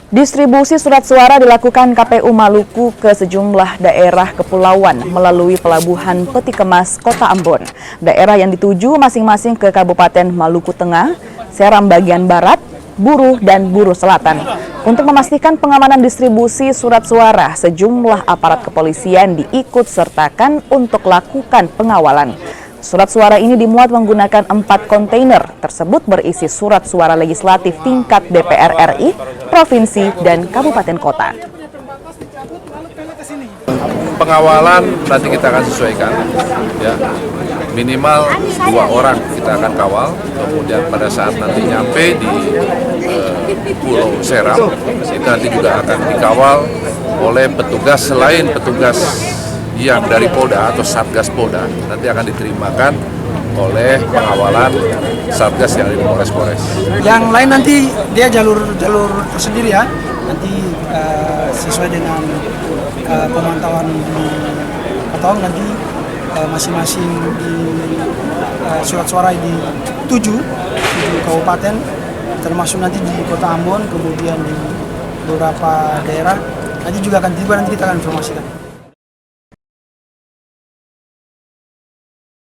Distribusi surat suara dilakukan KPU Maluku ke sejumlah daerah kepulauan melalui Pelabuhan Peti Kemas, Kota Ambon. Daerah yang dituju masing-masing ke Kabupaten Maluku Tengah, Seram bagian Barat, Buru, dan Buru Selatan. Untuk memastikan pengamanan distribusi surat suara, sejumlah aparat kepolisian diikut sertakan untuk lakukan pengawalan. Surat suara ini dimuat menggunakan 4 kontainer tersebut berisi surat suara legislatif tingkat DPR RI, provinsi, dan kabupaten kota. Pengawalan nanti kita akan sesuaikan, ya, minimal 2 orang kita akan kawal. Kemudian pada saat nanti nyampe di Pulau Seram, itu nanti juga akan dikawal oleh petugas selain petugas yang dari Polda atau Satgas Polda, nanti akan diterimakan oleh pengawalan Satgas yang ada di Polres. Yang lain nanti dia jalur tersendiri ya, nanti sesuai dengan pemantauan di Ketong nanti masing-masing di surat suara di 7 kabupaten, termasuk nanti di Kota Ambon, kemudian di beberapa daerah nanti juga akan tiba, nanti kita akan informasikan.